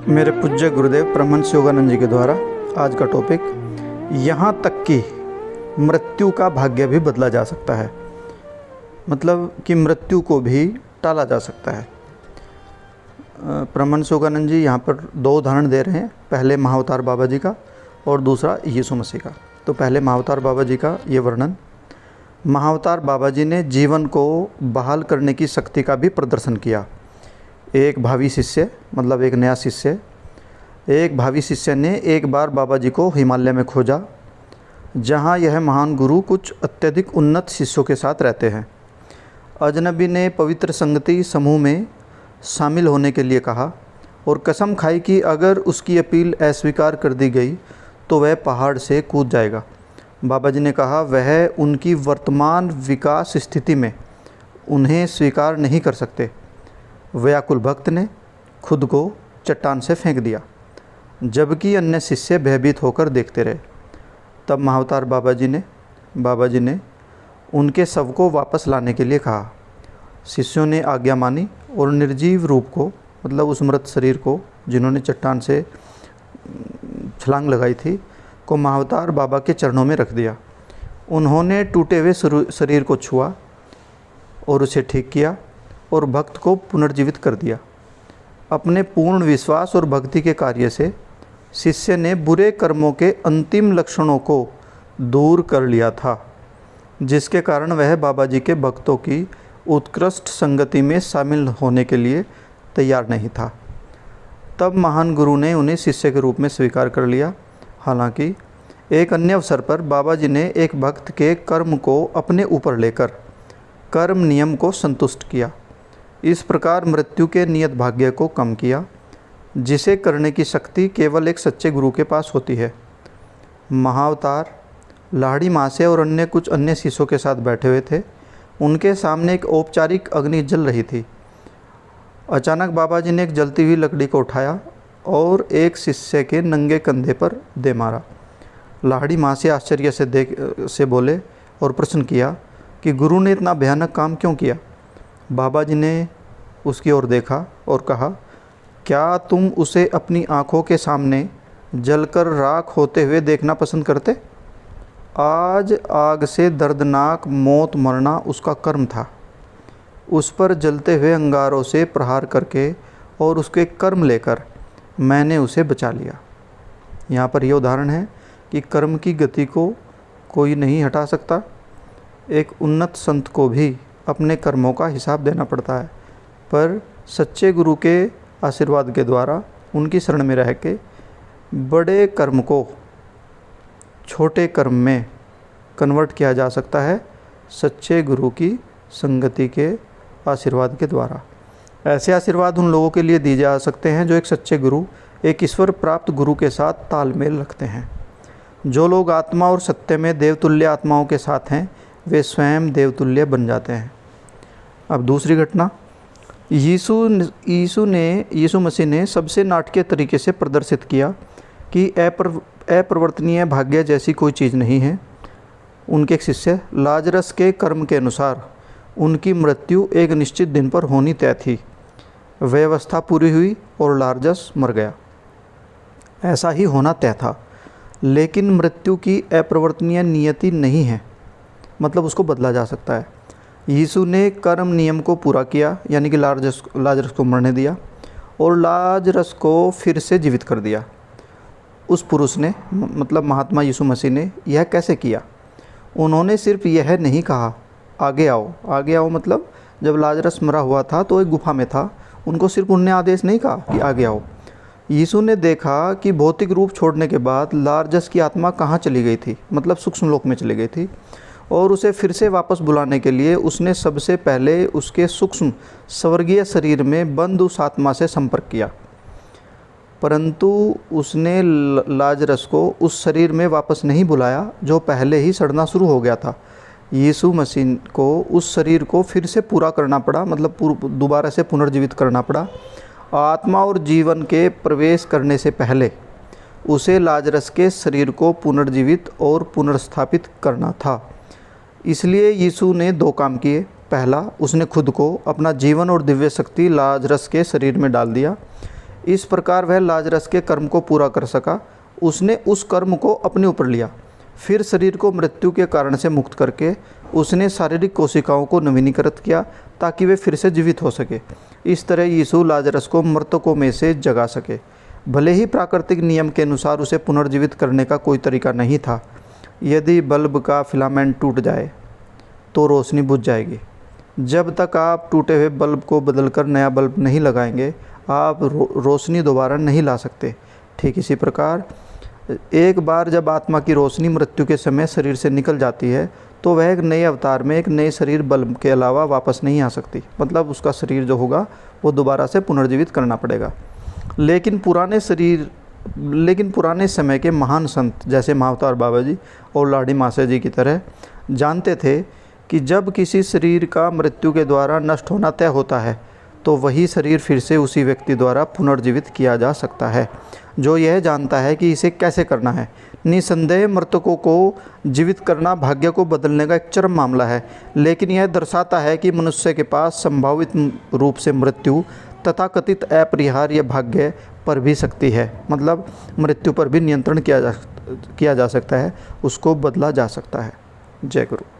मेरे पूज्य गुरुदेव परमहंस योगानंद जी के द्वारा आज का टॉपिक, यहाँ तक कि मृत्यु का भाग्य भी बदला जा सकता है। मतलब कि मृत्यु को भी टाला जा सकता है। परमहंस योगानंद जी यहाँ पर दो उदाहरण दे रहे हैं, पहले महाअवतार बाबा जी का और दूसरा यीशु मसीह का। तो पहले महाअवतार बाबा जी का ये वर्णन। महाअवतार बाबा जी ने जीवन को बहाल करने की शक्ति का भी प्रदर्शन किया। एक भावी शिष्य, मतलब एक नया शिष्य, एक भावी शिष्य ने एक बार बाबा जी को हिमालय में खोजा, जहाँ यह महान गुरु कुछ अत्यधिक उन्नत शिष्यों के साथ रहते हैं। अजनबी ने पवित्र संगति समूह में शामिल होने के लिए कहा और कसम खाई कि अगर उसकी अपील अस्वीकार कर दी गई तो वह पहाड़ से कूद जाएगा। बाबा जी ने कहा वह उनकी वर्तमान विकास स्थिति में उन्हें स्वीकार नहीं कर सकते। व्याकुल भक्त ने खुद को चट्टान से फेंक दिया, जबकि अन्य शिष्य भयभीत होकर देखते रहे। तब महाअवतार बाबा जी ने उनके शव को वापस लाने के लिए कहा। शिष्यों ने आज्ञा मानी और निर्जीव रूप को, मतलब उस मृत शरीर को जिन्होंने चट्टान से छलांग लगाई थी, को महाअवतार बाबा के चरणों में रख दिया। उन्होंने टूटे हुए शरीर को छुआ और उसे ठीक किया और भक्त को पुनर्जीवित कर दिया। अपने पूर्ण विश्वास और भक्ति के कार्य से शिष्य ने बुरे कर्मों के अंतिम लक्षणों को दूर कर लिया था, जिसके कारण वह बाबा जी के भक्तों की उत्कृष्ट संगति में शामिल होने के लिए तैयार नहीं था। तब महान गुरु ने उन्हें शिष्य के रूप में स्वीकार कर लिया। हालांकि एक अन्य अवसर पर बाबा जी ने एक भक्त के कर्म को अपने ऊपर लेकर कर्म नियम को संतुष्ट किया। इस प्रकार मृत्यु के नियत भाग्य को कम किया, जिसे करने की शक्ति केवल एक सच्चे गुरु के पास होती है। महाअवतार लाहड़ी माँ से और अन्य कुछ अन्य शिष्यों के साथ बैठे हुए थे। उनके सामने एक औपचारिक अग्नि जल रही थी। अचानक बाबा जी ने एक जलती हुई लकड़ी को उठाया और एक शिष्य के नंगे कंधे पर दे मारा। लाहड़ी माँ से आश्चर्य से बोले और प्रश्न किया कि गुरु ने इतना भयानक काम क्यों किया। बाबा जी ने उसकी ओर देखा और कहा, क्या तुम उसे अपनी आँखों के सामने जलकर राख होते हुए देखना पसंद करते? आज आग से दर्दनाक मौत मरना उसका कर्म था। उस पर जलते हुए अंगारों से प्रहार करके और उसके कर्म लेकर मैंने उसे बचा लिया। यहाँ पर यह उदाहरण है कि कर्म की गति को कोई नहीं हटा सकता। एक उन्नत संत को भी अपने कर्मों का हिसाब देना पड़ता है, पर सच्चे गुरु के आशीर्वाद के द्वारा उनकी शरण में रह के बड़े कर्म को छोटे कर्म में कन्वर्ट किया जा सकता है, सच्चे गुरु की संगति के आशीर्वाद के द्वारा। ऐसे आशीर्वाद उन लोगों के लिए दिए जा सकते हैं जो एक सच्चे गुरु, एक ईश्वर प्राप्त गुरु के साथ तालमेल रखते हैं। जो लोग आत्मा और सत्य में देवतुल्य आत्माओं के साथ हैं, वे स्वयं देवतुल्य बन जाते हैं। अब दूसरी घटना, यीशु मसीह ने सबसे नाटकीय तरीके से प्रदर्शित किया कि अपरिवर्तनीय भाग्य जैसी कोई चीज़ नहीं है। उनके एक शिष्य लाजरस के कर्म के अनुसार उनकी मृत्यु एक निश्चित दिन पर होनी तय थी। व्यवस्था पूरी हुई और लाजरस मर गया। ऐसा ही होना तय था, लेकिन मृत्यु की अपरिवर्तनीय नियति नहीं है, मतलब उसको बदला जा सकता है। यीशु ने कर्म नियम को पूरा किया, यानी कि लाजरस को मरने दिया और लाजरस को फिर से जीवित कर दिया। उस पुरुष ने, मतलब महात्मा यीशु मसीह ने यह कैसे किया? उन्होंने सिर्फ यह नहीं कहा आगे आओ। आगे आओ मतलब जब लाजरस मरा हुआ था तो एक गुफा में था, उनको सिर्फ उन्होंने आदेश नहीं कहा कि आगे आओ। यीशु ने देखा कि भौतिक रूप छोड़ने के बाद लाजरस की आत्मा कहाँ चली गई थी, मतलब सूक्ष्म लोक में चली गई थी, और उसे फिर से वापस बुलाने के लिए उसने सबसे पहले उसके सूक्ष्म स्वर्गीय शरीर में बंद उस आत्मा से संपर्क किया। परंतु उसने लाजरस को उस शरीर में वापस नहीं बुलाया जो पहले ही सड़ना शुरू हो गया था। यीशु मसीह को उस शरीर को फिर से पूरा करना पड़ा, मतलब दोबारा से पुनर्जीवित करना पड़ा। आत्मा और जीवन के प्रवेश करने से पहले उसे लाजरस के शरीर को पुनर्जीवित और पुनर्स्थापित करना था। इसलिए यीशु ने दो काम किए। पहला, उसने खुद को, अपना जीवन और दिव्य शक्ति लाजरस के शरीर में डाल दिया। इस प्रकार वह लाजरस के कर्म को पूरा कर सका। उसने उस कर्म को अपने ऊपर लिया। फिर शरीर को मृत्यु के कारण से मुक्त करके उसने शारीरिक कोशिकाओं को नवीनीकृत किया ताकि वे फिर से जीवित हो सके। इस तरह यीशु लाजरस को मृतकों में से जगा सके। भले ही प्राकृतिक नियम के अनुसार उसे पुनर्जीवित करने का कोई तरीका नहीं था। यदि बल्ब का फिलामेंट टूट जाए तो रोशनी बुझ जाएगी। जब तक आप टूटे हुए बल्ब को बदलकर नया बल्ब नहीं लगाएंगे, आप रोशनी दोबारा नहीं ला सकते। ठीक इसी प्रकार एक बार जब आत्मा की रोशनी मृत्यु के समय शरीर से निकल जाती है तो वह एक नए अवतार में एक नए शरीर बल्ब के अलावा वापस नहीं आ सकती। मतलब उसका शरीर जो होगा वो दोबारा से पुनर्जीवित करना पड़ेगा। लेकिन पुराने समय के महान संत जैसे महाअवतार बाबा जी और लाडी मासे जी की तरह जानते थे कि जब किसी शरीर का मृत्यु के द्वारा नष्ट होना तय होता है तो वही शरीर फिर से उसी व्यक्ति द्वारा पुनर्जीवित किया जा सकता है जो यह जानता है कि इसे कैसे करना है। निसंदेह मृतकों को जीवित करना भाग्य को बदलने का एक चरम मामला है, लेकिन यह दर्शाता है कि मनुष्य के पास संभावित रूप से मृत्यु तथाकथित अपरिहार्य भाग्य पर भी शक्ति है। मतलब मृत्यु पर भी नियंत्रण किया जा सकता है, उसको बदला जा सकता है। जय गुरु।